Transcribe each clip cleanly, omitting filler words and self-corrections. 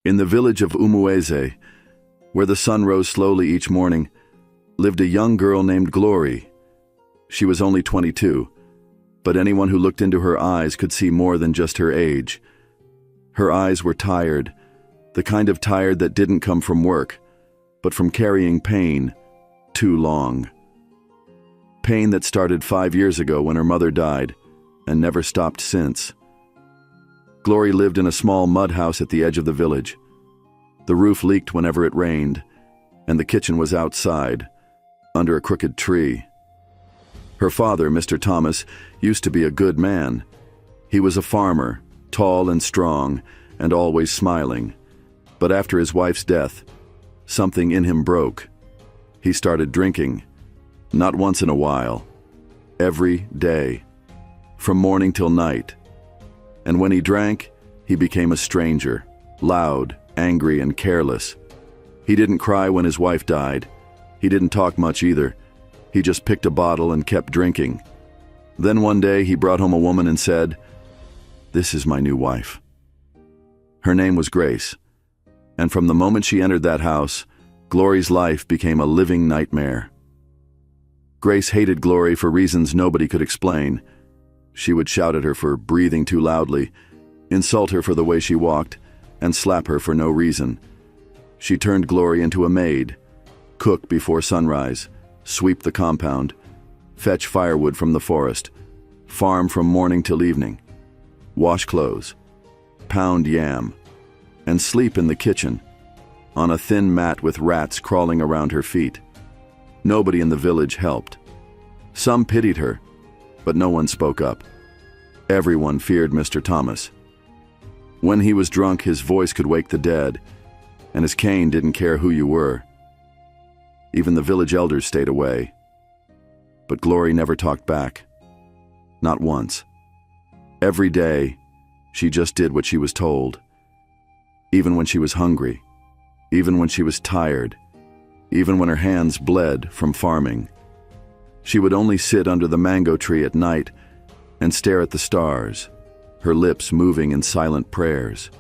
In the village of Umueze, where the sun rose slowly each morning, lived a young girl named Glory. She was only 22, but anyone who looked into her eyes could see more than just her age. Her eyes were tired, the kind of tired that didn't come from work, but from carrying pain too long. Pain that started 5 years ago when her mother died, and never stopped since. Glory lived in a small mud house at the edge of the village. The roof leaked whenever it rained, and the kitchen was outside, under a crooked tree. Her father, Mr. Thomas, used to be a good man. He was a farmer, tall and strong, and always smiling. But after his wife's death, something in him broke. He started drinking, not once in a while, every day, from morning till night. And when he drank, he became a stranger, loud, angry, and careless. He didn't cry when his wife died. He didn't talk much either. He just picked a bottle and kept drinking. Then one day he brought home a woman and said, "This is my new wife." Her name was Grace, and from the moment she entered that house, Glory's life became a living nightmare. Grace hated Glory for reasons nobody could explain. She would shout at her for breathing too loudly, insult her for the way she walked, and slap her for no reason. She turned Glory into a maid, cook before sunrise, sweep the compound, fetch firewood from the forest, farm from morning till evening, wash clothes, pound yam, and sleep in the kitchen, on a thin mat with rats crawling around her feet. Nobody in the village helped. Some pitied her, but no one spoke up. Everyone feared Mr. Thomas. When he was drunk, his voice could wake the dead, and his cane didn't care who you were. Even the village elders stayed away. But Glory never talked back. Not once. Every day, she just did what she was told. Even when she was hungry, even when she was tired, even when her hands bled from farming. She would only sit under the mango tree at night and stare at the stars, her lips moving in silent prayers.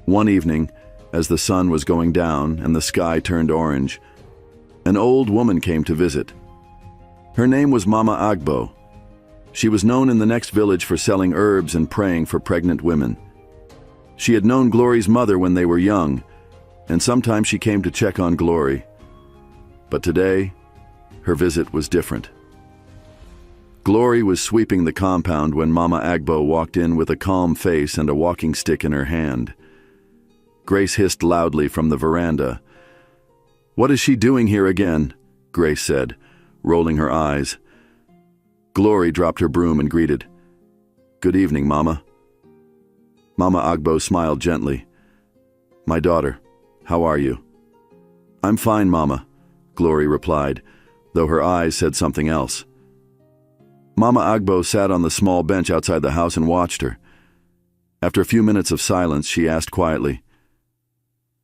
One evening, as the sun was going down and the sky turned orange, an old woman came to visit. Her name was Mama Agbo. She was known in the next village for selling herbs and praying for pregnant women. She had known Glory's mother when they were young, and sometimes she came to check on Glory. But today, her visit was different. Glory was sweeping the compound when Mama Agbo walked in with a calm face and a walking stick in her hand. Grace hissed loudly from the veranda. "What is she doing here again?" Grace said, rolling her eyes. Glory dropped her broom and greeted, "Good evening, Mama." Mama Agbo smiled gently. "My daughter, how are you?" "I'm fine, Mama," Glory replied, though her eyes said something else. Mama Agbo sat on the small bench outside the house and watched her. After a few minutes of silence, she asked quietly,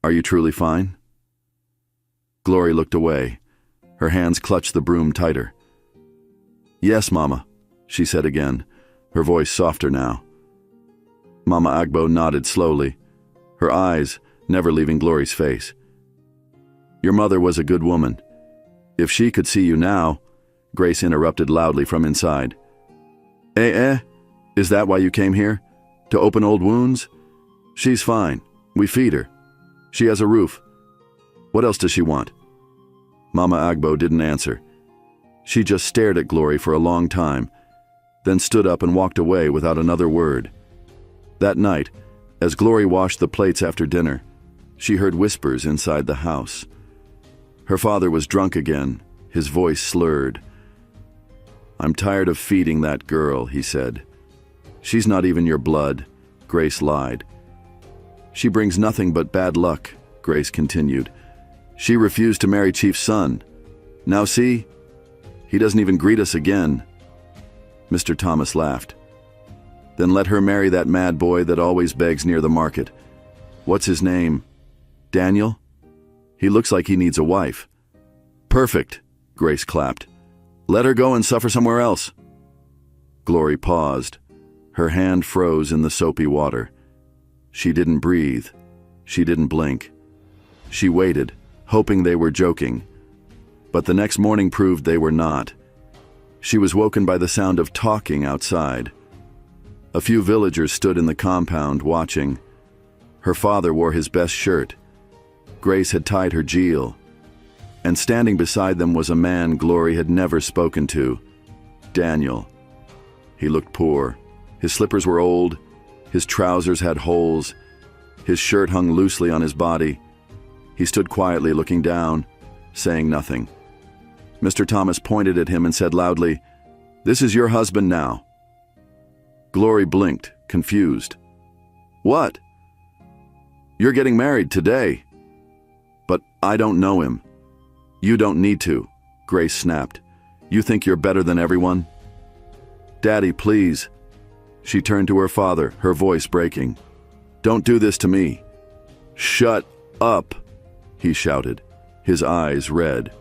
"Are you truly fine?" Glory looked away. Her hands clutched the broom tighter. "Yes, Mama," she said again, her voice softer now. Mama Agbo nodded slowly, her eyes never leaving Glory's face. "Your mother was a good woman. If she could see you now," Grace interrupted loudly from inside. Is that why you came here? To open old wounds? She's fine. We feed her. She has a roof. What else does she want?" Mama Agbo didn't answer. She just stared at Glory for a long time, then stood up and walked away without another word. That night, as Glory washed the plates after dinner, she heard whispers inside the house. Her father was drunk again, his voice slurred. "I'm tired of feeding that girl," he said. "She's not even your blood," Grace lied. "She brings nothing but bad luck," Grace continued. "She refused to marry Chief's son. Now see, he doesn't even greet us again." Mr. Thomas laughed. "Then let her marry that mad boy that always begs near the market. What's his name? Daniel? He looks like he needs a wife." "Perfect," Grace clapped. "Let her go and suffer somewhere else." Glory paused. Her hand froze in the soapy water. She didn't breathe. She didn't blink. She waited, hoping they were joking. But the next morning proved they were not. She was woken by the sound of talking outside. A few villagers stood in the compound watching. Her father wore his best shirt. Grace had tied her jeel. And standing beside them was a man Glory had never spoken to, Daniel. He looked poor. His slippers were old. His trousers had holes. His shirt hung loosely on his body. He stood quietly looking down, saying nothing. Mr. Thomas pointed at him and said loudly, "This is your husband now." Glory blinked, confused. "What?" "You're getting married today." "But I don't know him." "You don't need to," Grace snapped. "You think you're better than everyone?" "Daddy, please." She turned to her father, her voice breaking. "Don't do this to me." "Shut up," he shouted, his eyes red.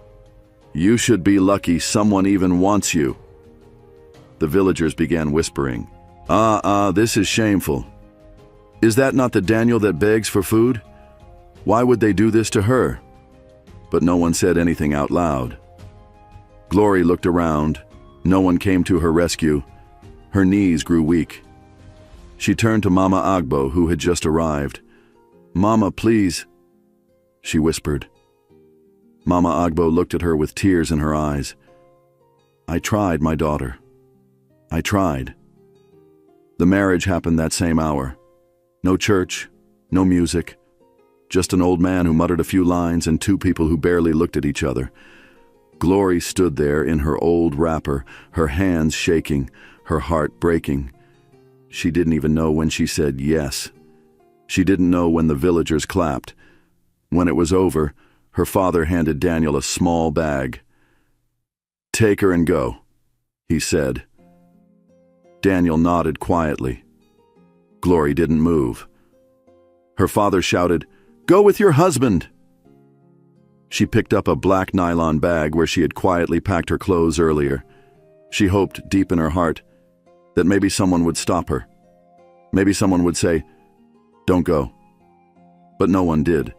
"You should be lucky someone even wants you." The villagers began whispering. This is shameful. Is that not the Daniel that begs for food? Why would they do this to her?" But no one said anything out loud. Glory looked around. No one came to her rescue. Her knees grew weak. She turned to Mama Agbo, who had just arrived. "Mama, please," she whispered. Mama Agbo looked at her with tears in her eyes. "I tried, my daughter. I tried." The marriage happened that same hour. No church, no music, just an old man who muttered a few lines and two people who barely looked at each other. Glory stood there in her old wrapper, her hands shaking, her heart breaking. She didn't even know when she said yes. She didn't know when the villagers clapped. When it was over, her father handed Daniel a small bag. "Take her and go," he said. Daniel nodded quietly. Glory didn't move. Her father shouted, "Go with your husband!" She picked up a black nylon bag where she had quietly packed her clothes earlier. She hoped, deep in her heart, that maybe someone would stop her. Maybe someone would say, "Don't go." But no one did.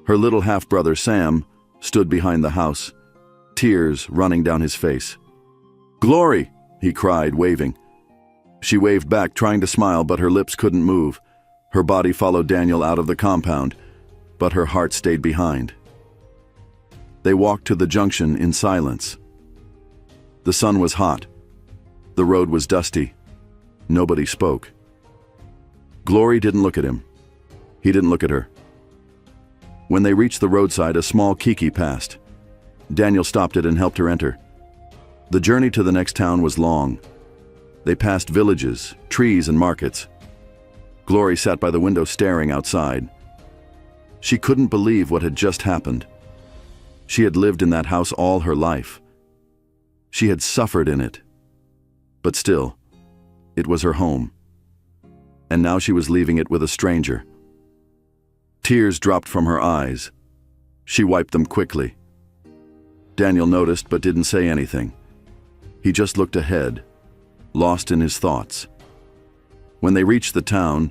Her little half-brother Sam stood behind the house, tears running down his face. "Glory!" he cried, waving. She waved back, trying to smile, but her lips couldn't move. Her body followed Daniel out of the compound, but her heart stayed behind. They walked to the junction in silence. The sun was hot. The road was dusty. Nobody spoke. Glory didn't look at him. He didn't look at her. When they reached the roadside, a small kiki passed. Daniel stopped it and helped her enter. The journey to the next town was long. They passed villages, trees, and markets. Glory sat by the window staring outside. She couldn't believe what had just happened. She had lived in that house all her life. She had suffered in it. But still, it was her home. And now she was leaving it with a stranger. Tears dropped from her eyes. She wiped them quickly. Daniel noticed but didn't say anything. He just looked ahead, lost in his thoughts. When they reached the town,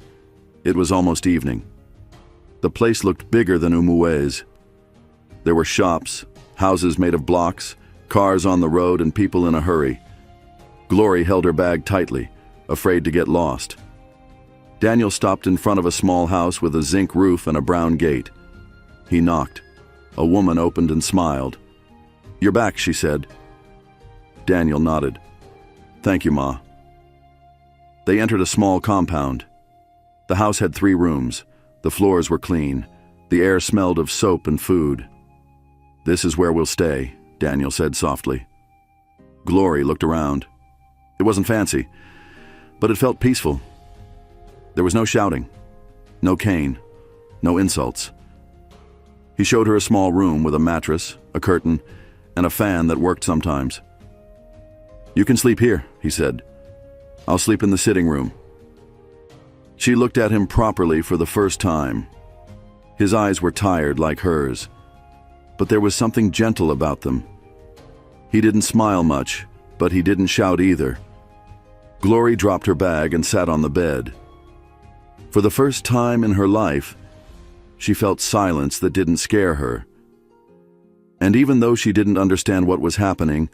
it was almost evening. The place looked bigger than Umuwez. There were shops, houses made of blocks, cars on the road, and people in a hurry. Glory held her bag tightly, afraid to get lost. Daniel stopped in front of a small house with a zinc roof and a brown gate. He knocked. A woman opened and smiled. "You're back," she said. Daniel nodded. "Thank you, Ma." They entered a small compound. The house had 3 rooms. The floors were clean. The air smelled of soap and food. "This is where we'll stay," Daniel said softly. Glory looked around. It wasn't fancy, but it felt peaceful. There was no shouting, no cane, no insults. He showed her a small room with a mattress, a curtain, and a fan that worked sometimes. "You can sleep here," he said. "I'll sleep in the sitting room." She looked at him properly for the first time. His eyes were tired like hers, but there was something gentle about them. He didn't smile much, but he didn't shout either. Glory dropped her bag and sat on the bed. For the first time in her life, She felt silence that didn't scare her. And even though she didn't understand what was happening,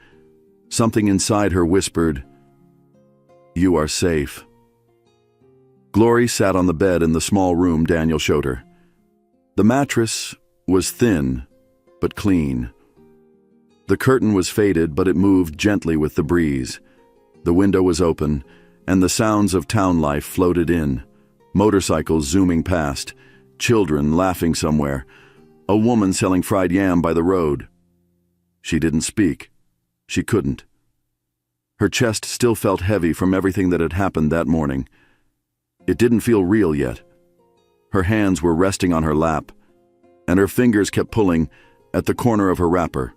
something inside her whispered, "You are safe." Glory sat on the bed in the small room Daniel showed her. The mattress was thin, but clean. The curtain was faded, but it moved gently with the breeze. The window was open, and the sounds of town life floated in. Motorcycles zooming past, children laughing somewhere, a woman selling fried yam by the road. She didn't speak. She couldn't. Her chest still felt heavy from everything that had happened that morning. It didn't feel real yet. Her hands were resting on her lap, and her fingers kept pulling at the corner of her wrapper.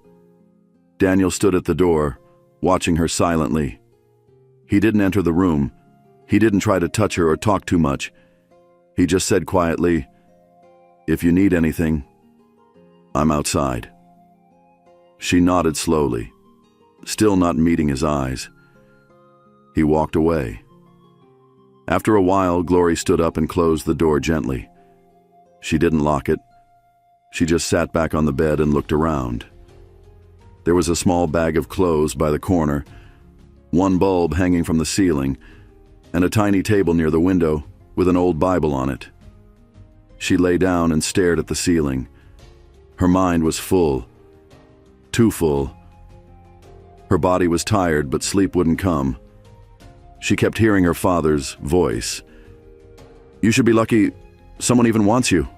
Daniel stood at the door, watching her silently. He didn't enter the room. He didn't try to touch her or talk too much. He just said quietly, "If you need anything, I'm outside." She nodded slowly, still not meeting his eyes. He walked away. After a while, Glory stood up and closed the door gently. She didn't lock it. She just sat back on the bed and looked around. There was a small bag of clothes by the corner, one bulb hanging from the ceiling, and a tiny table near the window with an old Bible on it. She lay down and stared at the ceiling. Her mind was full, too full. Her body was tired, but sleep wouldn't come. She kept hearing her father's voice. "You should be lucky someone even wants you."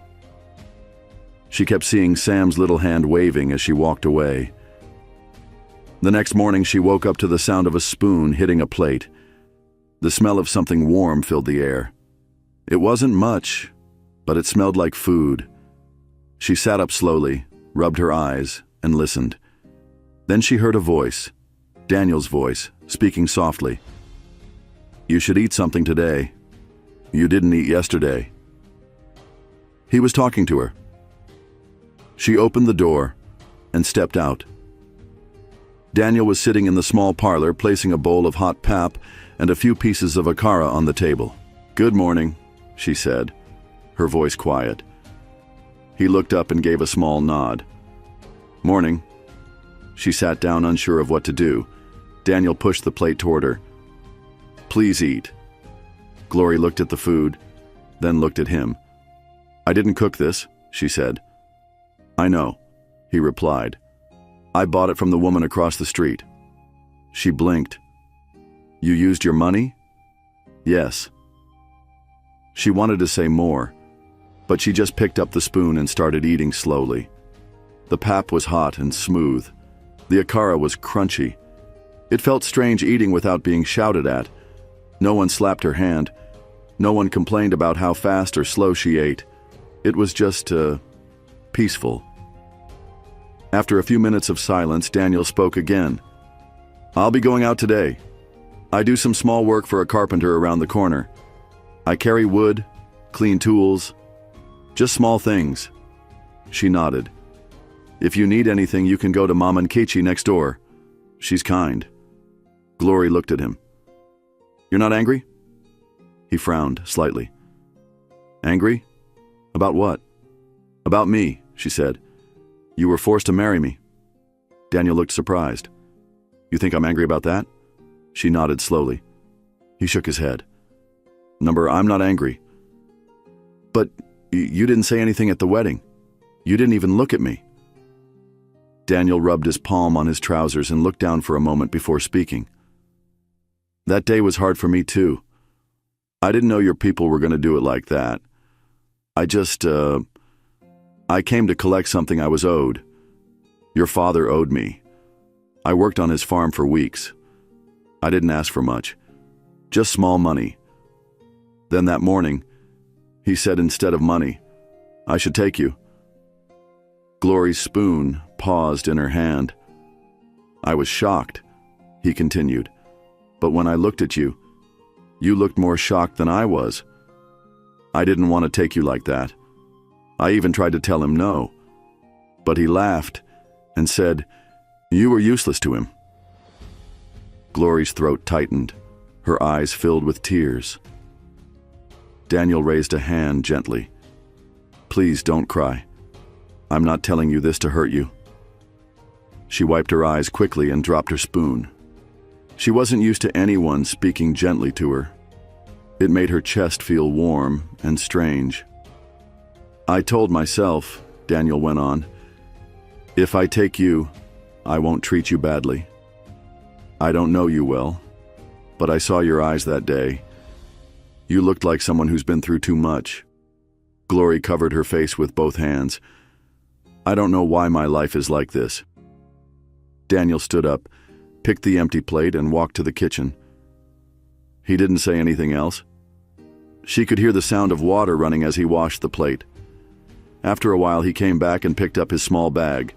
She kept seeing Sam's little hand waving as she walked away. The next morning, she woke up to the sound of a spoon hitting a plate. The smell of something warm filled the air. It wasn't much, but it smelled like food. She sat up slowly, rubbed her eyes, and listened. Then she heard a voice, Daniel's voice, speaking softly. "You should eat something today. You didn't eat yesterday." He was talking to her. She opened the door and stepped out. Daniel was sitting in the small parlor, placing a bowl of hot pap and a few pieces of akara on the table. "Good morning," she said, her voice quiet. He looked up and gave a small nod. "Morning." She sat down, unsure of what to do. Daniel pushed the plate toward her. "Please eat." Glory looked at the food, then looked at him. "I didn't cook this," she said. "I know," he replied. "I bought it from the woman across the street." She blinked. "You used your money?" "Yes." She wanted to say more, but she just picked up the spoon and started eating slowly. The pap was hot and smooth. The akara was crunchy. It felt strange eating without being shouted at. No one slapped her hand. No one complained about how fast or slow she ate. It was just, peaceful. After a few minutes of silence, Daniel spoke again. "I'll be going out today. I do some small work for a carpenter around the corner. I carry wood, clean tools, just small things." She nodded. "If you need anything, you can go to Mama Nkechi next door. She's kind." Glory looked at him. "You're not angry?" He frowned slightly. "Angry? About what?" "About me," she said. "You were forced to marry me." Daniel looked surprised. "You think I'm angry about that?" She nodded slowly. He shook his head. "I'm not angry." "But you didn't say anything at the wedding. You didn't even look at me." Daniel rubbed his palm on his trousers and looked down for a moment before speaking. "That day was hard for me too. I didn't know your people were going to do it like that. I came to collect something I was owed. Your father owed me. I worked on his farm for weeks. I didn't ask for much, just small money. Then that morning, he said instead of money, I should take you." Glory's spoon paused in her hand. "I was shocked," he continued. "But when I looked at you, you looked more shocked than I was. I didn't want to take you like that. I even tried to tell him no. But he laughed and said, 'You were useless to him.'" Glory's throat tightened, her eyes filled with tears. Daniel raised a hand gently. Please don't cry. I'm not telling you this to hurt you." She wiped her eyes quickly and dropped her spoon. She wasn't used to anyone speaking gently to her. It made her chest feel warm and strange. "I told myself," Daniel went on, "if I take you, I won't treat you badly. I don't know you well, but I saw your eyes that day. You looked like someone who's been through too much." Glory covered her face with both hands. "I don't know why my life is like this." Daniel stood up, picked the empty plate, and walked to the kitchen. He didn't say anything else. She could hear the sound of water running as he washed the plate. After a while, he came back and picked up his small bag.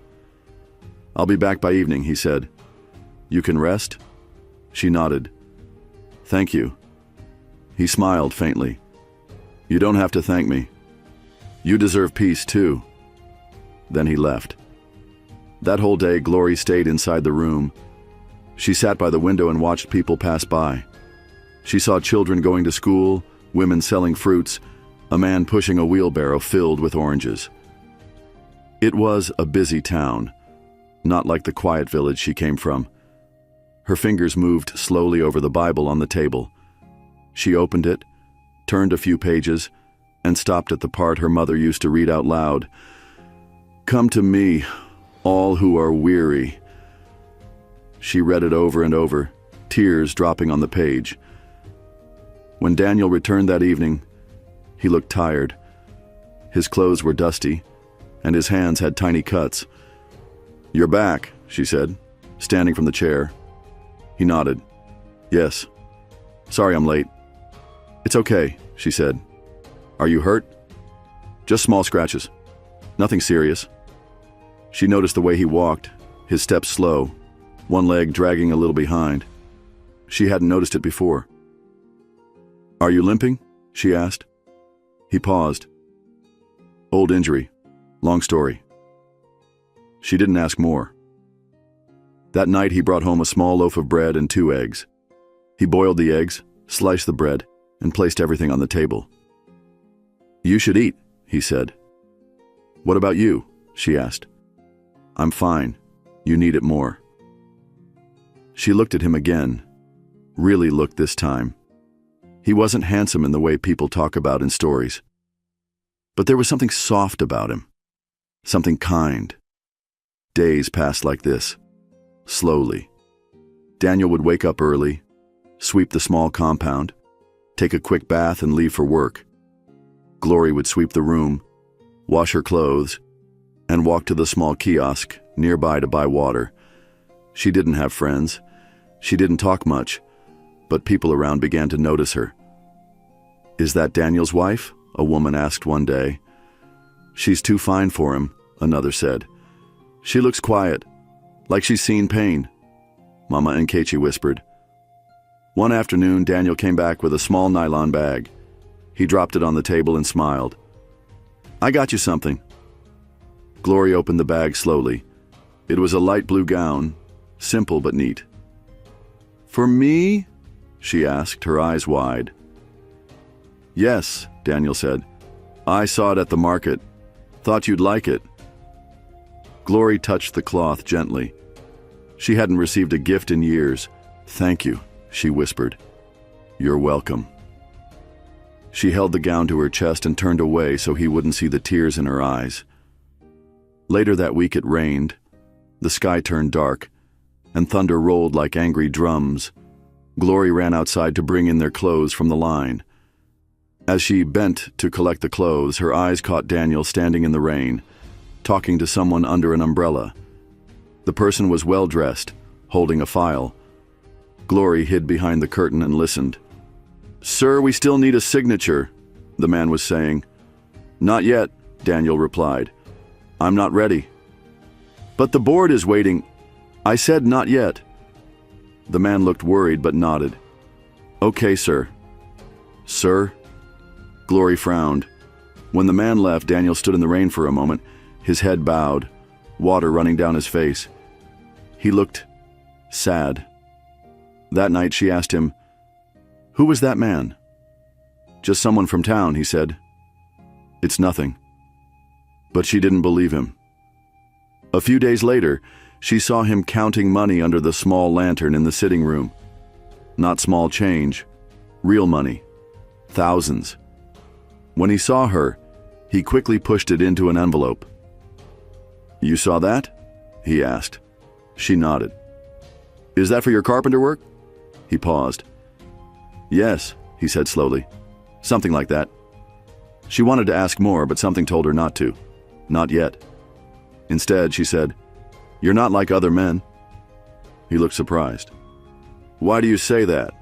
"I'll be back by evening," he said. "You can rest?" She nodded. "Thank you." He smiled faintly. "You don't have to thank me. You deserve peace, too." Then he left. That whole day, Glory stayed inside the room. She sat by the window and watched people pass by. She saw children going to school, women selling fruits, a man pushing a wheelbarrow filled with oranges. It was a busy town, not like the quiet village she came from. Her fingers moved slowly over the Bible on the table. She opened it, turned a few pages, and stopped at the part her mother used to read out loud. "Come to me, all who are weary." She read it over and over, tears dropping on the page. When Daniel returned that evening, he looked tired. His clothes were dusty, and his hands had tiny cuts. "You're back," she said, standing from the chair. He nodded. "Yes. Sorry I'm late." "It's okay," she said. "Are you hurt?" "Just small scratches. Nothing serious." She noticed the way he walked, his steps slow, one leg dragging a little behind. She hadn't noticed it before. "Are you limping?" she asked. He paused. "Old injury. Long story." She didn't ask more. That night he brought home a small loaf of bread and 2 eggs. He boiled the eggs, sliced the bread, and placed everything on the table. "You should eat," he said. "What about you?" she asked. "I'm fine. You need it more." She looked at him again, really looked this time. He wasn't handsome in the way people talk about in stories. But there was something soft about him, something kind. Days passed like this, slowly. Daniel would wake up early, sweep the small compound, take a quick bath and leave for work. Glory would sweep the room, wash her clothes, and walk to the small kiosk nearby to buy water. She didn't have friends. She didn't talk much, but people around began to notice her. "Is that Daniel's wife?" a woman asked one day. "She's too fine for him," another said. "She looks quiet, like she's seen pain," Mama and Nkechi whispered. One afternoon, Daniel came back with a small nylon bag. He dropped it on the table and smiled. "I got you something." Glory opened the bag slowly. It was a light blue gown, simple but neat. "For me?" she asked, her eyes wide. "Yes," Daniel said. "I saw it at the market. Thought you'd like it." Glory touched the cloth gently. She hadn't received a gift in years. "Thank you," she whispered. "You're welcome." She held the gown to her chest and turned away so he wouldn't see the tears in her eyes. Later that week it rained. The sky turned dark, and thunder rolled like angry drums. Glory ran outside to bring in their clothes from the line. As she bent to collect the clothes, her eyes caught Daniel standing in the rain, talking to someone under an umbrella. The person was well-dressed, holding a file. Glory hid behind the curtain and listened. "Sir, we still need a signature," the man was saying. "Not yet," Daniel replied. "I'm not ready." "But the board is waiting." "I said not yet." The man looked worried but nodded. "Okay, sir." "Sir?" Glory frowned. When the man left, Daniel stood in the rain for a moment, his head bowed, water running down his face. He looked sad. That night she asked him, "Who was that man?" "Just someone from town," he said. "It's nothing." But she didn't believe him. A few days later, she saw him counting money under the small lantern in the sitting room. Not small change, real money. Thousands. When he saw her, he quickly pushed it into an envelope. "You saw that?" he asked. She nodded. "Is that for your carpenter work?" He paused. "Yes," he said slowly. "Something like that." She wanted to ask more, but something told her not to. Not yet. Instead, she said, "You're not like other men." He looked surprised. "Why do you say that?"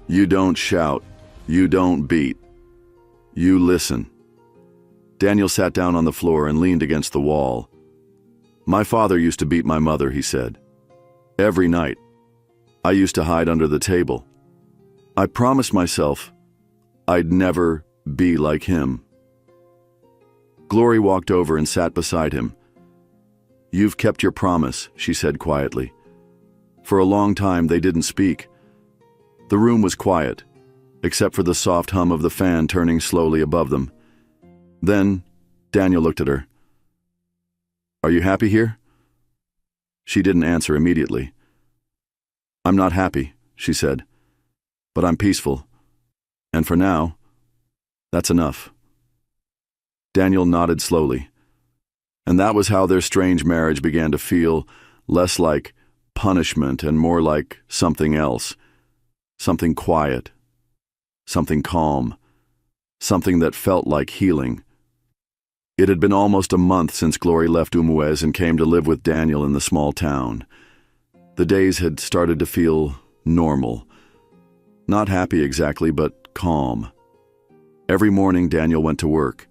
"You don't shout. You don't beat. You listen." Daniel sat down on the floor and leaned against the wall. "My father used to beat my mother," he said. "Every night. I used to hide under the table. I promised myself I'd never be like him." Glory walked over and sat beside him. "You've kept your promise," she said quietly. For a long time they didn't speak. The room was quiet, except for the soft hum of the fan turning slowly above them. Then Daniel looked at her. "Are you happy here?" She didn't answer immediately. "I'm not happy," she said, "but I'm peaceful. And for now, that's enough." Daniel nodded slowly. And that was how their strange marriage began to feel, less like punishment and more like something else. Something quiet. Something calm. Something that felt like healing. It had been almost a month since Glory left Umuez and came to live with Daniel in the small town. The days had started to feel normal. Not happy exactly, but calm. Every morning Daniel went to work.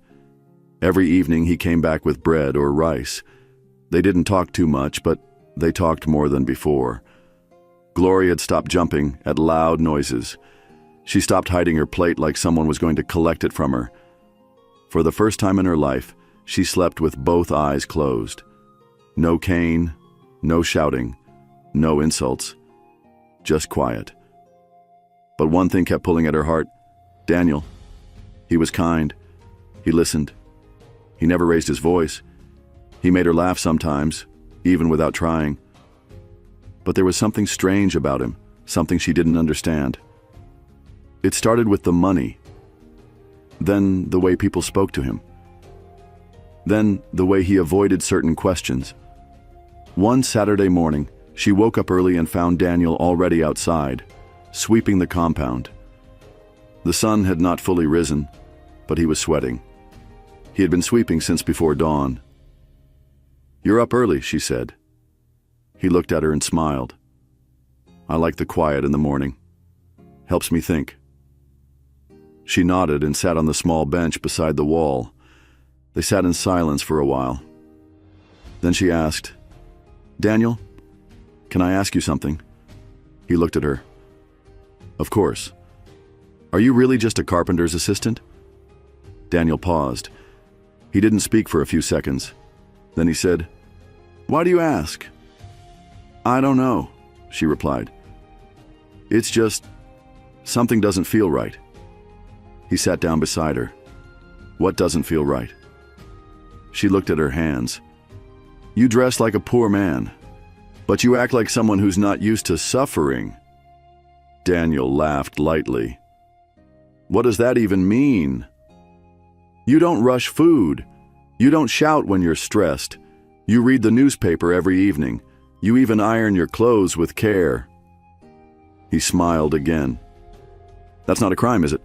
Every evening he came back with bread or rice. They didn't talk too much, but they talked more than before. Glory had stopped jumping at loud noises. She stopped hiding her plate like someone was going to collect it from her. For the first time in her life, she slept with both eyes closed. No cane, no shouting, no insults, just quiet. But one thing kept pulling at her heart: Daniel. He was kind. He listened. He never raised his voice. He made her laugh sometimes, even without trying. But there was something strange about him, something she didn't understand. It started with the money. Then the way people spoke to him. Then the way he avoided certain questions. One Saturday morning, she woke up early and found Daniel already outside, sweeping the compound. The sun had not fully risen, but he was sweating. He had been sweeping since before dawn. "You're up early," she said. He looked at her and smiled. "I like the quiet in the morning. Helps me think." She nodded and sat on the small bench beside the wall. They sat in silence for a while. Then she asked, "Daniel, can I ask you something?" He looked at her. "Of course. Are you really just a carpenter's assistant?" Daniel paused. He didn't speak for a few seconds. Then he said, "Why do you ask?" "I don't know," she replied. "It's just, something doesn't feel right." He sat down beside her. "What doesn't feel right?" She looked at her hands. "You dress like a poor man, but you act like someone who's not used to suffering." Daniel laughed lightly. "What does that even mean?" "You don't rush food. You don't shout when you're stressed. You read the newspaper every evening. You even iron your clothes with care." He smiled again. "That's not a crime, is it?"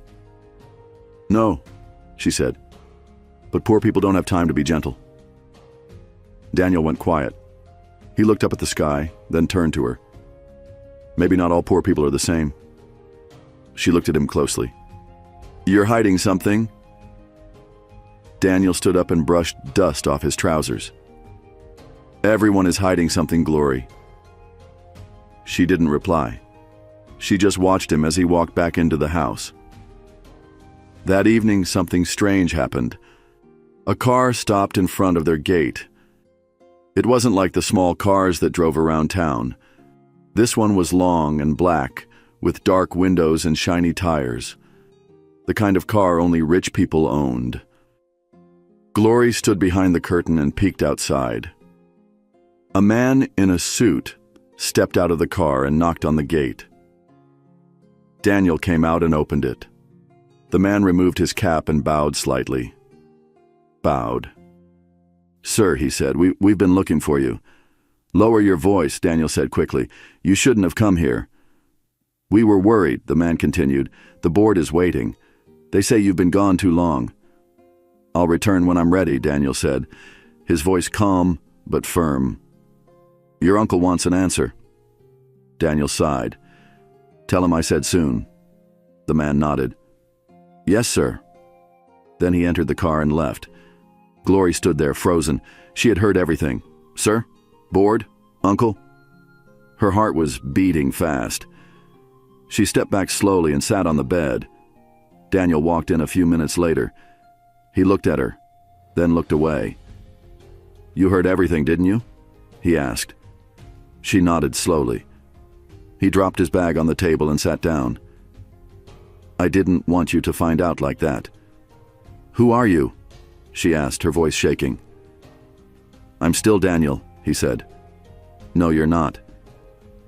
"No," she said. "But poor people don't have time to be gentle." Daniel went quiet. He looked up at the sky, then turned to her. "Maybe not all poor people are the same." She looked at him closely. "You're hiding something." Daniel stood up and brushed dust off his trousers. "Everyone is hiding something, Glory." She didn't reply. She just watched him as he walked back into the house. That evening, something strange happened. A car stopped in front of their gate. It wasn't like the small cars that drove around town. This one was long and black, with dark windows and shiny tires. The kind of car only rich people owned. Glory stood behind the curtain and peeked outside. A man in a suit stepped out of the car and knocked on the gate. Daniel came out and opened it. The man removed his cap and bowed slightly. Bowed. "Sir," he said, we've been looking for you." "Lower your voice," Daniel said quickly. "You shouldn't have come here." "We were worried," the man continued. "The board is waiting. They say you've been gone too long." "I'll return when I'm ready," Daniel said, his voice calm but firm. "Your uncle wants an answer." Daniel sighed. "Tell him I said soon." The man nodded. "Yes, sir." Then he entered the car and left. Glory stood there, frozen. She had heard everything. "Sir? Board? Uncle?" Her heart was beating fast. She stepped back slowly and sat on the bed. Daniel walked in a few minutes later. He looked at her, then looked away. "You heard everything, didn't you?" he asked. She nodded slowly. He dropped his bag on the table and sat down. "I didn't want you to find out like that." "Who are you?" she asked, her voice shaking. "I'm still Daniel," he said. "No, you're not.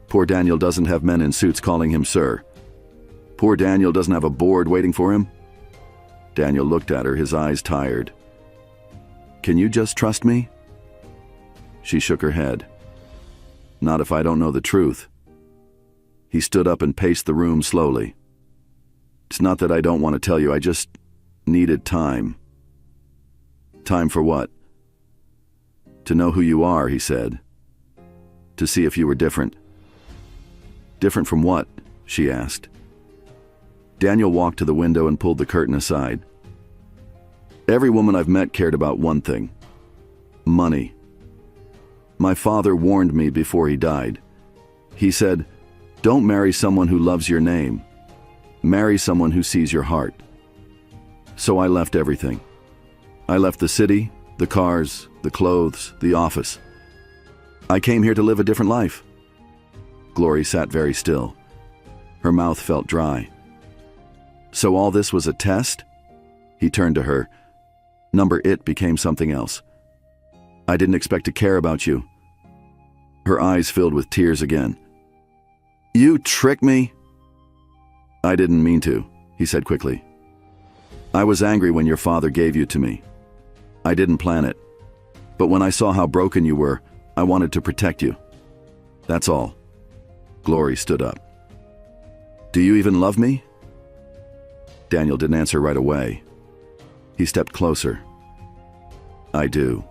Poor Daniel doesn't have men in suits calling him sir. Poor Daniel doesn't have a board waiting for him." Daniel looked at her, his eyes tired. "Can you just trust me?" She shook her head. "Not if I don't know the truth." He stood up and paced the room slowly. "It's not that I don't want to tell you, I just needed time." "Time for what?" "To know who you are," he said. "To see if you were different." "Different from what?" she asked. Daniel walked to the window and pulled the curtain aside. "Every woman I've met cared about one thing: money. My father warned me before he died. He said, 'Don't marry someone who loves your name. Marry someone who sees your heart.' So I left everything. I left the city, the cars, the clothes, the office. I came here to live a different life." Glory sat very still. Her mouth felt dry. "So all this was a test?" He turned to her. Number it became something else. "I didn't expect to care about you." Her eyes filled with tears again. "You tricked me?" "I didn't mean to," he said quickly. "I was angry when your father gave you to me. I didn't plan it. But when I saw how broken you were, I wanted to protect you. That's all." Glory stood up. "Do you even love me?" Daniel didn't answer right away. He stepped closer. "I do.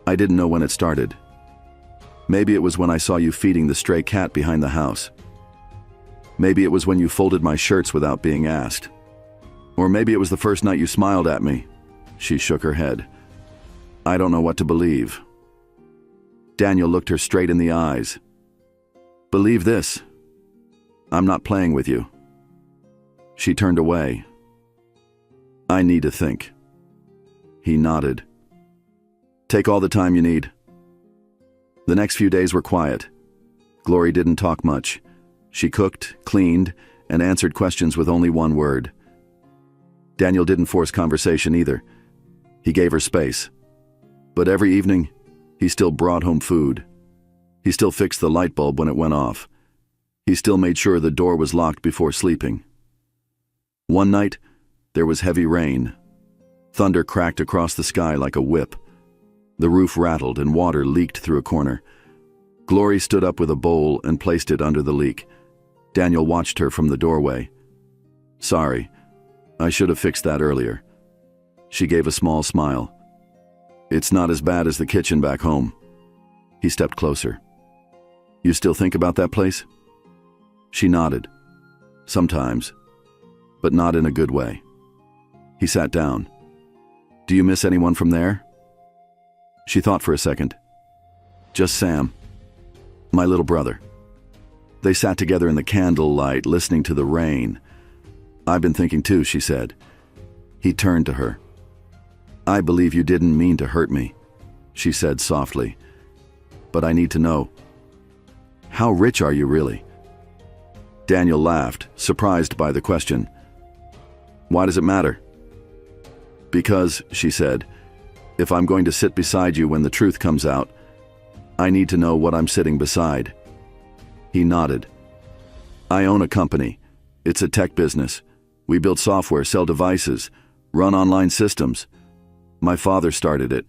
I didn't know when it started. Maybe it was when I saw you feeding the stray cat behind the house. Maybe it was when you folded my shirts without being asked. Or maybe it was the first night you smiled at me." She shook her head. "I don't know what to believe." Daniel looked her straight in the eyes. "Believe this. I'm not playing with you." She turned away. "I need to think." He nodded. "Take all the time you need." The next few days were quiet. Glory didn't talk much. She cooked, cleaned, and answered questions with only one word. Daniel didn't force conversation either. He gave her space. But every evening, he still brought home food. He still fixed the light bulb when it went off. He still made sure the door was locked before sleeping. One night, there was heavy rain. Thunder cracked across the sky like a whip. The roof rattled and water leaked through a corner. Glory stood up with a bowl and placed it under the leak. Daniel watched her from the doorway. "Sorry, I should have fixed that earlier." She gave a small smile. "It's not as bad as the kitchen back home." He stepped closer. "You still think about that place?" She nodded. "Sometimes, but not in a good way." He sat down. "Do you miss anyone from there?" She thought for a second. "Just Sam, my little brother." They sat together in the candlelight, listening to the rain. "I've been thinking too," she said. He turned to her. "I believe you didn't mean to hurt me," she said softly. "But I need to know. How rich are you really?" Daniel laughed, surprised by the question. "Why does it matter?" Because, she said, if I'm going to sit beside you when the truth comes out, I need to know what I'm sitting beside. He nodded. I own a company. It's a tech business. We build software, sell devices, run online systems. My father started it.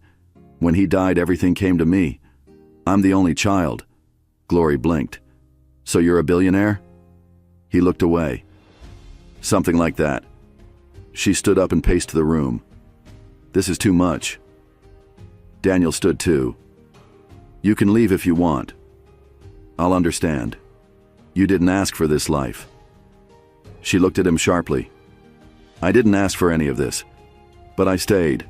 When he died, everything came to me. I'm the only child. Glory blinked. So you're a billionaire? He looked away. Something like that. She stood up and paced the room. This is too much. Daniel stood too. You can leave if you want. I'll understand. You didn't ask for this life. She looked at him sharply. I didn't ask for any of this, but I stayed.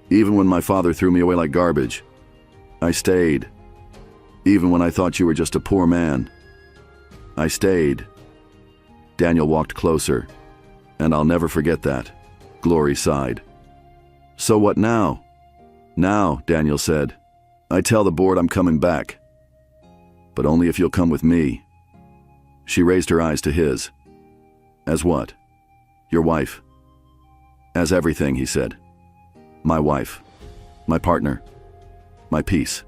Even when my father threw me away like garbage, I stayed. Even when I thought you were just a poor man, I stayed. Daniel walked closer, and I'll never forget that. Glory sighed. So what now? Now, Daniel said, I tell the board I'm coming back. But only if you'll come with me. She raised her eyes to his. As what? Your wife. As everything, he said. My wife. My partner. My peace.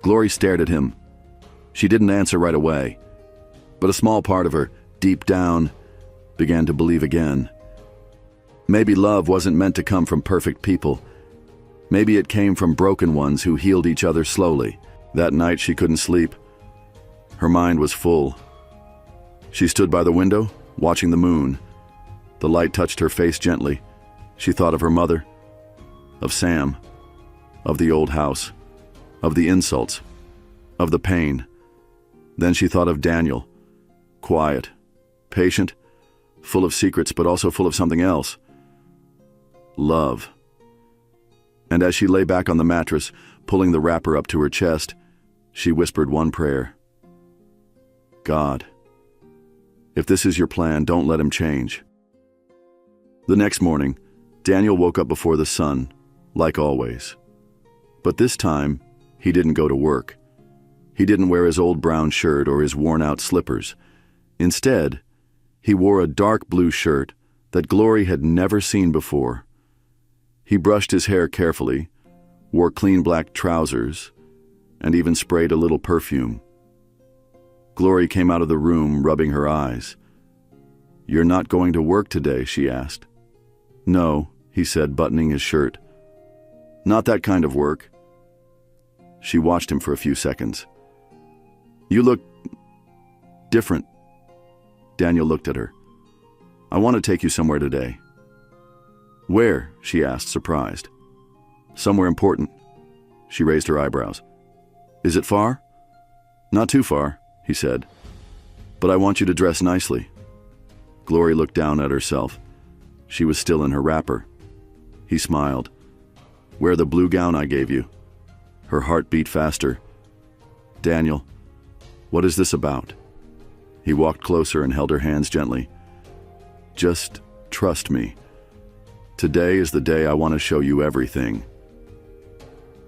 Glory stared at him. She didn't answer right away, but a small part of her, deep down, began to believe again. Maybe love wasn't meant to come from perfect people. Maybe it came from broken ones who healed each other slowly. That night she couldn't sleep. Her mind was full. She stood by the window, watching the moon. The light touched her face gently. She thought of her mother, of Sam, of the old house, of the insults, of the pain. Then she thought of Daniel, quiet, patient, full of secrets, but also full of something else. Love. And as she lay back on the mattress, pulling the wrapper up to her chest, she whispered one prayer. God, if this is your plan, don't let him change. The next morning, Daniel woke up before the sun, like always. But this time, he didn't go to work. He didn't wear his old brown shirt or his worn-out slippers. Instead, he wore a dark blue shirt that Glory had never seen before. He brushed his hair carefully, wore clean black trousers, and even sprayed a little perfume. Glory came out of the room, rubbing her eyes. You're not going to work today, she asked. No, he said, buttoning his shirt. Not that kind of work. She watched him for a few seconds. You look different. Daniel looked at her. I want to take you somewhere today. Where? She asked, surprised. Somewhere important. She raised her eyebrows. Is it far? Not too far, he said. But I want you to dress nicely. Glory looked down at herself. She was still in her wrapper. He smiled. Wear the blue gown I gave you. Her heart beat faster. Daniel, what is this about? He walked closer and held her hands gently. Just trust me. Today is the day I want to show you everything.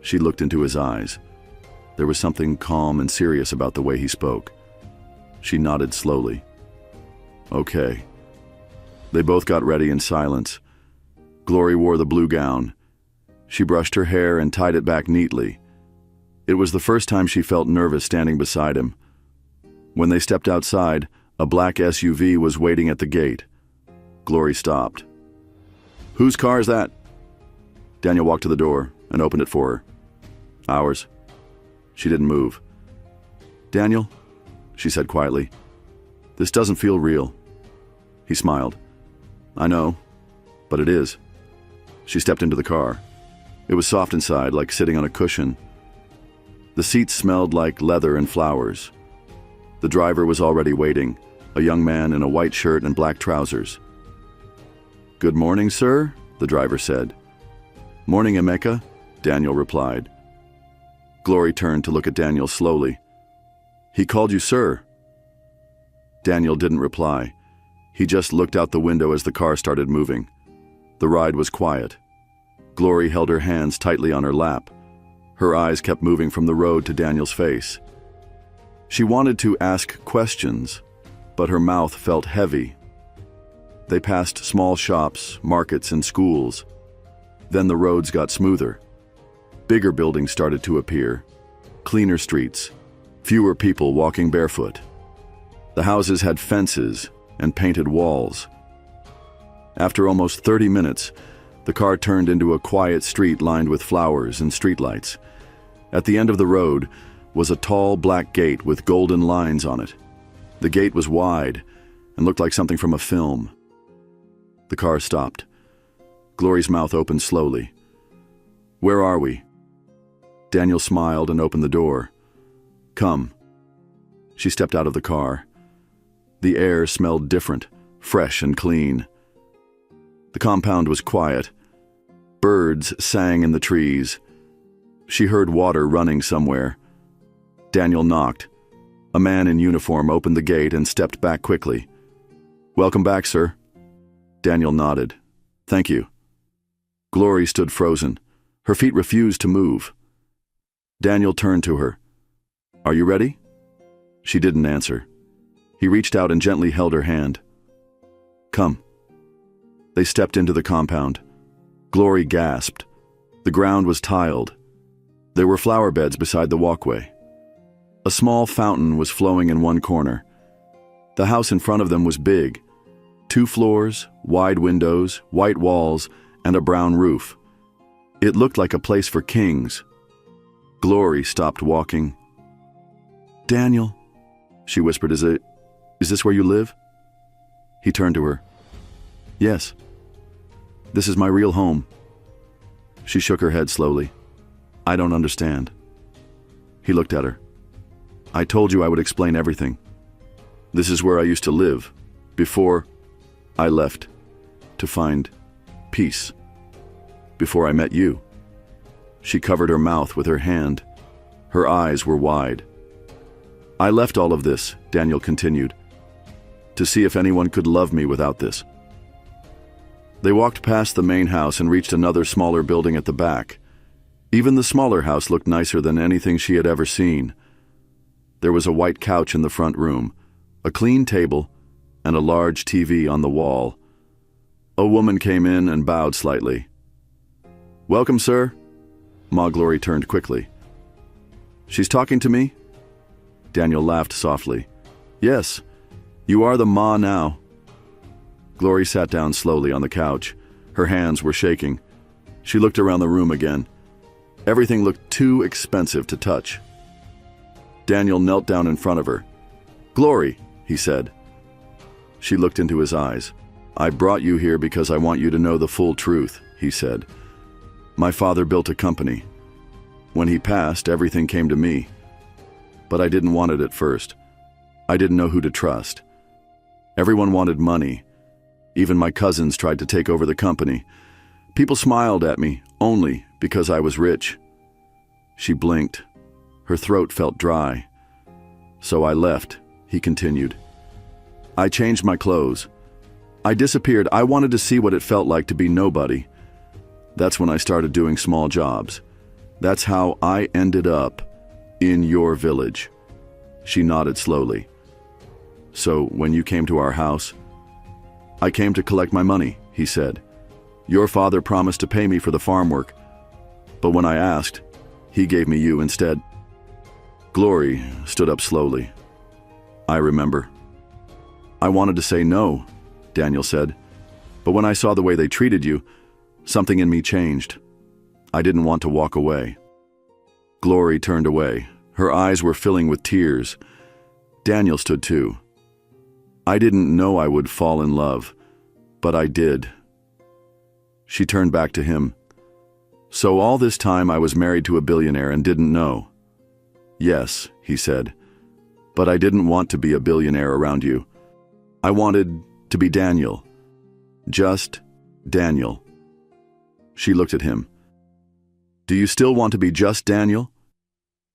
She looked into his eyes. There was something calm and serious about the way he spoke. She nodded slowly. Okay. They both got ready in silence. Glory wore the blue gown. She brushed her hair and tied it back neatly. It was the first time she felt nervous standing beside him. When they stepped outside, a black SUV was waiting at the gate. Glory stopped. Whose car is that? Daniel walked to the door and opened it for her. Ours. She didn't move. Daniel, she said quietly, this doesn't feel real. He smiled. I know, but it is. She stepped into the car. It was soft inside, like sitting on a cushion. The seats smelled like leather and flowers. The driver was already waiting, a young man in a white shirt and black trousers. Good morning, sir, the driver said. Morning, Emeka, Daniel replied. Glory turned to look at Daniel slowly. He called you sir. Daniel didn't reply. He just looked out the window as the car started moving. The ride was quiet. Glory held her hands tightly on her lap. Her eyes kept moving from the road to Daniel's face. She wanted to ask questions, but her mouth felt heavy. They passed small shops, markets, and schools. Then the roads got smoother. Bigger buildings started to appear. Cleaner streets. Fewer people walking barefoot. The houses had fences and painted walls. After almost 30 minutes, the car turned into a quiet street lined with flowers and streetlights. At the end of the road was a tall black gate with golden lines on it. The gate was wide and looked like something from a film. The car stopped. Glory's mouth opened slowly. "Where are we?" Daniel smiled and opened the door. "Come." She stepped out of the car. The air smelled different, fresh and clean. The compound was quiet. Birds sang in the trees. She heard water running somewhere. Daniel knocked. A man in uniform opened the gate and stepped back quickly. "Welcome back, sir." Daniel nodded. "Thank you." Glory stood frozen. Her feet refused to move. Daniel turned to her. "Are you ready?" She didn't answer. He reached out and gently held her hand. "Come." They stepped into the compound. Glory gasped. The ground was tiled. There were flower beds beside the walkway. A small fountain was flowing in one corner. The house in front of them was big. 2 floors, wide windows, white walls, and a brown roof. It looked like a place for kings. Glory stopped walking. "Daniel," she whispered, is this where you live?" He turned to her. "Yes. This is my real home." She shook her head slowly. "I don't understand." He looked at her. "I told you I would explain everything. This is where I used to live, before I left to find peace. Before I met you." She covered her mouth with her hand. Her eyes were wide. "I left all of this," Daniel continued, "to see if anyone could love me without this." They walked past the main house and reached another smaller building at the back. Even the smaller house looked nicer than anything she had ever seen. There was a white couch in the front room, a clean table, and a large TV on the wall. A woman came in and bowed slightly. "Welcome, sir." Ma Glory turned quickly. "She's talking to me?" Daniel laughed softly. "Yes, you are the Ma now." Glory sat down slowly on the couch. Her hands were shaking. She looked around the room again. Everything looked too expensive to touch. Daniel knelt down in front of her. "Glory," he said. She looked into his eyes. "I brought you here because I want you to know the full truth," he said. "My father built a company. When he passed, everything came to me. But I didn't want it at first. I didn't know who to trust. Everyone wanted money. Even my cousins tried to take over the company. People smiled at me only because I was rich." She blinked. Her throat felt dry. "So I left," he continued. "I changed my clothes. I disappeared. I wanted to see what it felt like to be nobody. That's when I started doing small jobs. That's how I ended up in your village." She nodded slowly. "So when you came to our house?" "I came to collect my money," he said. "Your father promised to pay me for the farm work. But when I asked, he gave me you instead." Glory stood up slowly. "I remember." "I wanted to say no," Daniel said. "But when I saw the way they treated you, something in me changed. I didn't want to walk away." Glory turned away. Her eyes were filling with tears. Daniel stood too. "I didn't know I would fall in love, but I did." She turned back to him. "So all this time I was married to a billionaire and didn't know?" "Yes," he said, "but I didn't want to be a billionaire around you. I wanted to be Daniel. Just Daniel." She looked at him. "Do you still want to be just Daniel?"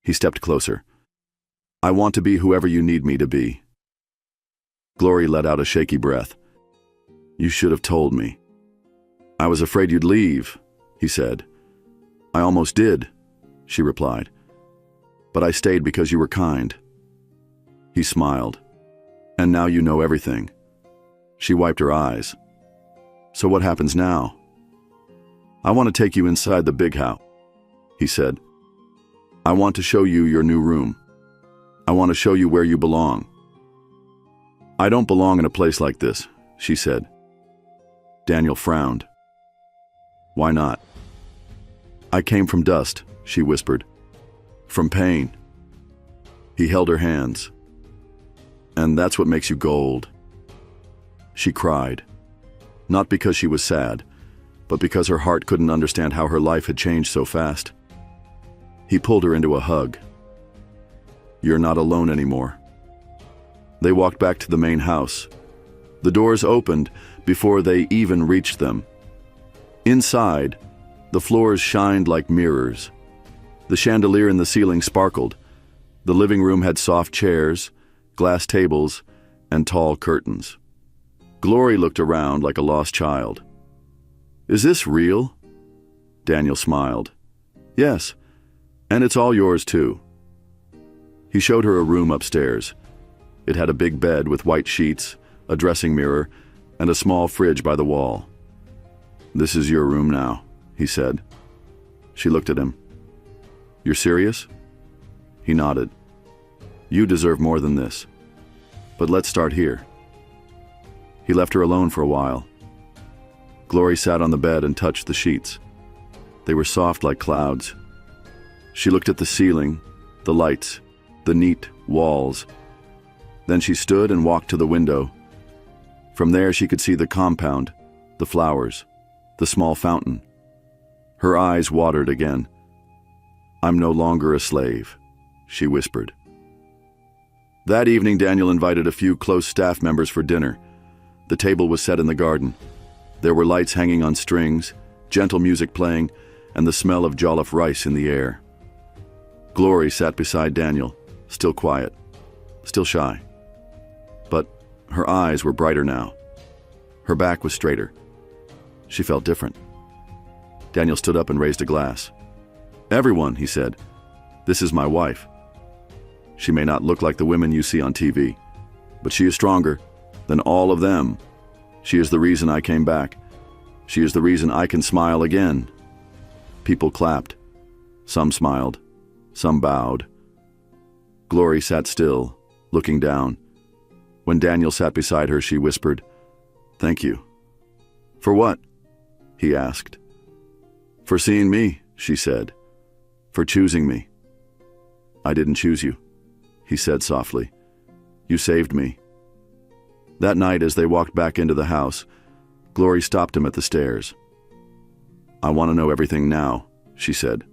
He stepped closer. "I want to be whoever you need me to be." Glory let out a shaky breath. "You should have told me." "I was afraid you'd leave," he said. "I almost did," she replied. "But I stayed because you were kind." He smiled. "And now you know everything." She wiped her eyes. So what happens now? I want to take you inside the big house, he said. I want to show you your new room. I want to show you where you belong. I don't belong in a place like this, she said. Daniel frowned. Why not? I came from dust, she whispered. From pain. He held her hands. And that's what makes you gold. She cried. Not because she was sad, but because her heart couldn't understand how her life had changed so fast. He pulled her into a hug. You're not alone anymore. They walked back to the main house. The doors opened before they even reached them. Inside, the floors shined like mirrors. The chandelier in the ceiling sparkled. The living room had soft chairs, glass tables, and tall curtains. Glory looked around like a lost child. Is this real? Daniel smiled. Yes, and it's all yours too. He showed her a room upstairs. It had a big bed with white sheets, a dressing mirror, and a small fridge by the wall. This is your room now, he said. She looked at him. You're serious? He nodded. You deserve more than this. But let's start here. He left her alone for a while. Glory sat on the bed and touched the sheets. They were soft like clouds. She looked at the ceiling, the lights, the neat walls. Then she stood and walked to the window. From there she could see the compound, the flowers, the small fountain. Her eyes watered again. I'm no longer a slave, she whispered. That evening, Daniel invited a few close staff members for dinner. The table was set in the garden. There were lights hanging on strings, gentle music playing, and the smell of jollof rice in the air. Glory sat beside Daniel, still quiet, still shy. But her eyes were brighter now. Her back was straighter. She felt different. Daniel stood up and raised a glass. Everyone, he said, this is my wife. She may not look like the women you see on TV, but she is stronger than all of them. She is the reason I came back. She is the reason I can smile again. People clapped. Some smiled. Some bowed. Glory sat still, looking down. When Daniel sat beside her, she whispered, Thank you. For what? He asked. For seeing me, she said. For choosing me. I didn't choose you, he said softly. You saved me. That night, as they walked back into the house, Glory stopped him at the stairs. I want to know everything now, she said.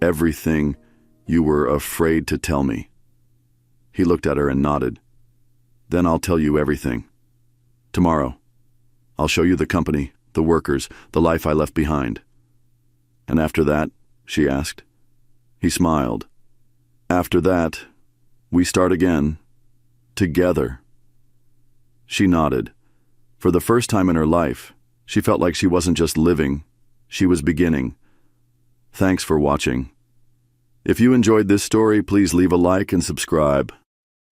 Everything you were afraid to tell me. He looked at her and nodded. Then I'll tell you everything. Tomorrow, I'll show you the company, the workers, the life I left behind. And after that, she asked. He smiled. After that, we start again, together. She nodded. For the first time in her life, she felt like she wasn't just living, she was beginning. Thanks for watching. If you enjoyed this story, please leave a like and subscribe.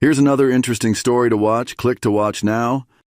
Here's another interesting story to watch. Click to watch now.